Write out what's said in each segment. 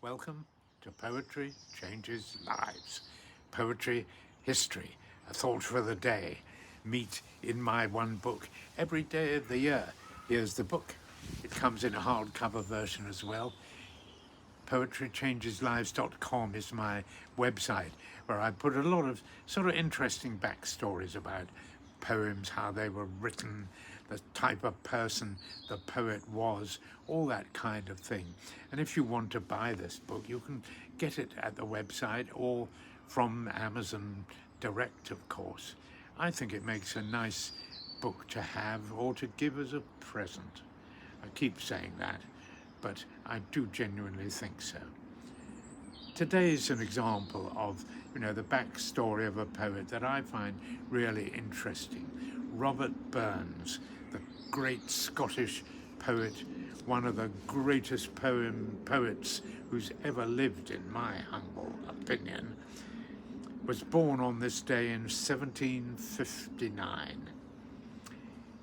Welcome to Poetry Changes Lives. Poetry, history, a thought for the day. Meet in my one book every day of the year. Here's the book. It comes in a hardcover version as well. PoetryChangesLives.com is my website where I put a lot of sort of interesting backstories about poems, how they were written, the type of person the poet was, all that kind of thing. And if you want to buy this book, you can get it at the website or from Amazon Direct, of course. I think it makes a nice book to have or to give as a present. I keep saying that, but I do genuinely think so. Today is an example of, the backstory of a poet that I find really interesting. Robert Burns, the great Scottish poet, one of the greatest poets who's ever lived, in my humble opinion, was born on this day in 1759.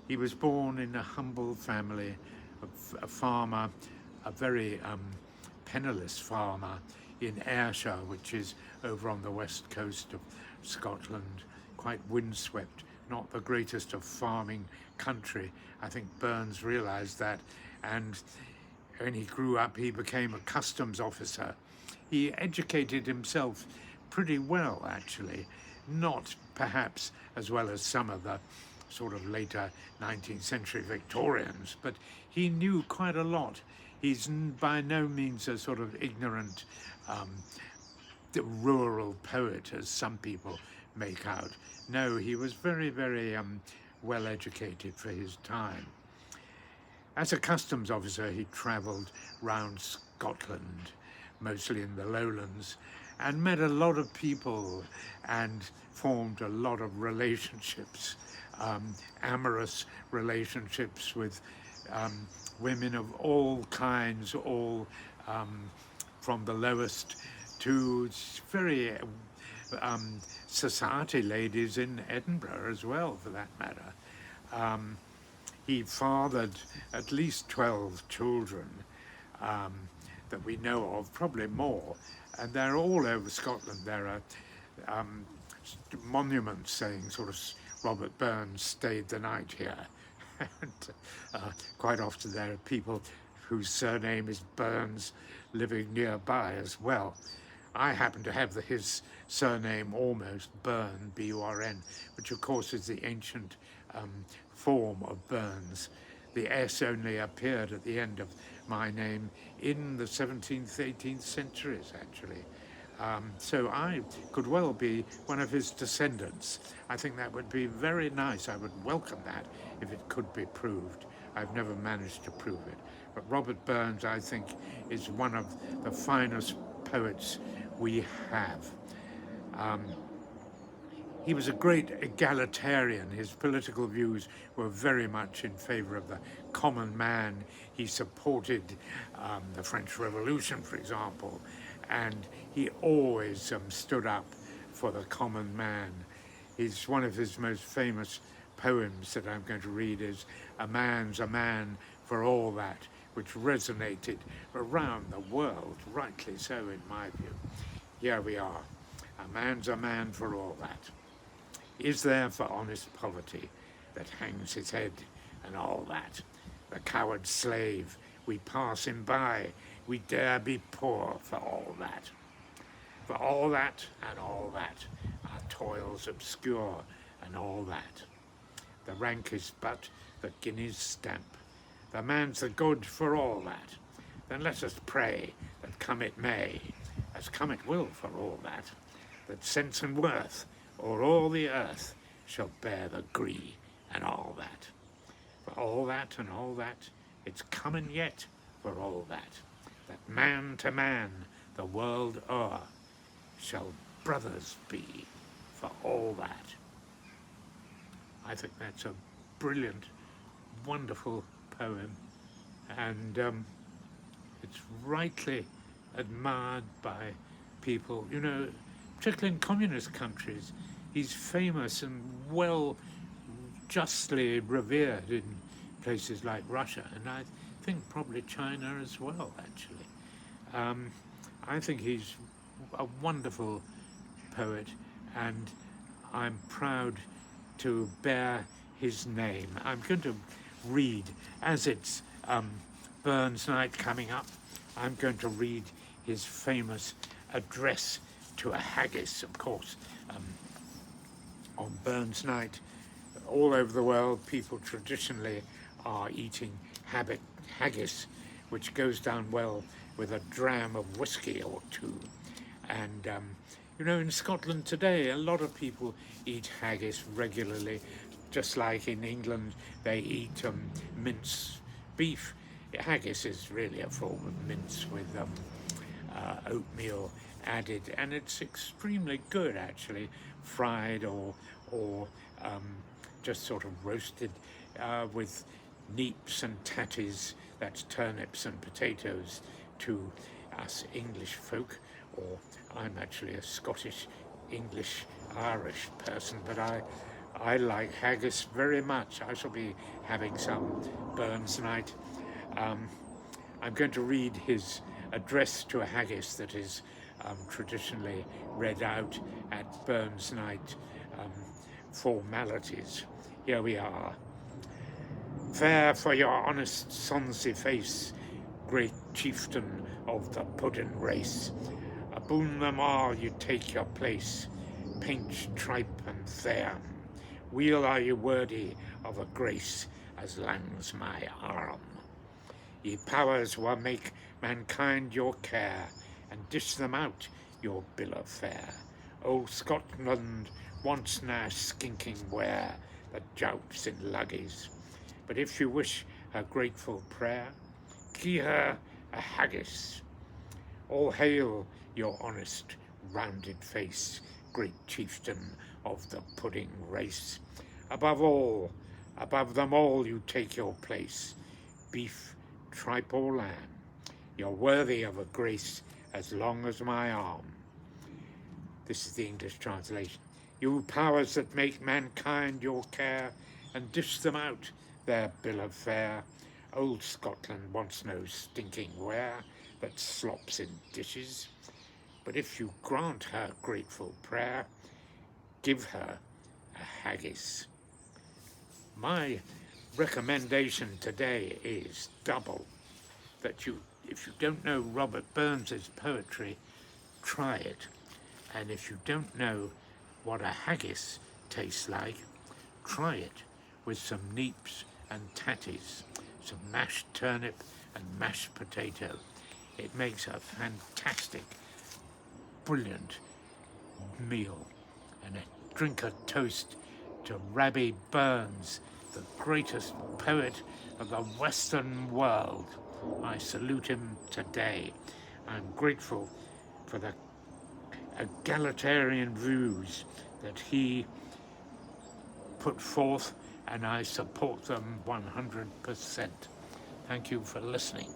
He was born in a humble family, a farmer, a very penniless farmer in Ayrshire, which is over on the west coast of Scotland, quite windswept, not the greatest of farming country. I think Burns realised that, and when he grew up he became a customs officer. He educated himself pretty well, actually, not perhaps as well as some of the sort of later 19th century Victorians, but he knew quite a lot. He's by no means a sort of ignorant rural poet, as some people make out. No, he was very, very well educated for his time. As a customs officer, he travelled round Scotland, mostly in the lowlands, and met a lot of people and formed a lot of relationships, amorous relationships with women of all kinds, all from the lowest to very society ladies in Edinburgh as well, for that matter. He fathered at least 12 children that we know of, probably more, and they're all over Scotland. There are monuments saying sort of Robert Burns stayed the night here. And quite often there are people whose surname is Burns living nearby as well. I happen to have his surname almost, Burn, B-U-R-N, which of course is the ancient form of Burns. The S only appeared at the end of my name in the 17th, 18th centuries, actually. So I could well be one of his descendants. I think that would be very nice. I would welcome that if it could be proved. I've never managed to prove it. But Robert Burns, I think, is one of the finest poets we have. He was a great egalitarian. His political views were very much in favour of the common man. He supported the French Revolution, for example, and he always stood up for the common man. One of his most famous poems that I'm going to read is "A man's a man for all that," which resonated around the world, rightly so in my view. Here we are. A man's a man for all that. Is there for honest poverty that hangs his head and all that? The coward slave, we pass him by, we dare be poor for all that. For all that and all that, our toils obscure and all that. The rank is but the guinea's stamp. The man's the good for all that. Then let us pray that come it may, as come it will for all that sense and worth o'er all the earth shall bear the gree and all that. For all that and all that, it's coming yet for all that man to man the world o'er shall brothers be for all that. I think that's a brilliant, wonderful poem, and it's rightly admired by people, particularly in communist countries. He's famous and justly revered in places like Russia, and I think probably China as well, actually. I think he's a wonderful poet, and I'm proud to bear his name. I'm going to read, as it's Burns Night coming up, I'm going to read his famous address to a haggis, of course. On Burns Night, all over the world, people traditionally are eating haggis, which goes down well with a dram of whiskey or two. And you know, in Scotland today, a lot of people eat haggis regularly, just like in England they eat mince beef. Haggis is really a form of mince with oatmeal added, and it's extremely good actually, fried or just sort of roasted with neeps and tatties, that's turnips and potatoes to us English folk, or I'm actually a Scottish, English, Irish person, but I like haggis very much. I shall be having some Burns Night. I'm going to read his address to a haggis that is traditionally read out at Burns Night formalities. Here we are. Fair for your honest sonsy face, great chieftain of the puddin' race. Aboon them all you take your place, pinch, tripe and fair. Weel are you worthy of a grace as lang's my arm. Ye powers wha make mankind your care, and dish them out your bill of fare. Old Scotland wants nae skinking ware that jouts in luggies. But if you wish her grateful prayer, gie her a haggis. All hail your honest rounded face, great chieftain of the pudding race. Above them all you take your place, beef, tripe or lamb. You're worthy of a grace as long as my arm. This is the English translation. You powers that make mankind your care, and dish them out their bill of fare. Old Scotland wants no stinking ware that slops in dishes. But if you grant her grateful prayer, give her a haggis. My recommendation today is double. That if you don't know Robert Burns's poetry, try it. And if you don't know what a haggis tastes like, try it with some neeps and tatties, some mashed turnip and mashed potato. It makes a fantastic, brilliant meal. And drink a toast to Rabbie Burns, the greatest poet of the Western world. I salute him today. I'm grateful for the egalitarian views that he put forth, and I support them 100%. Thank you for listening.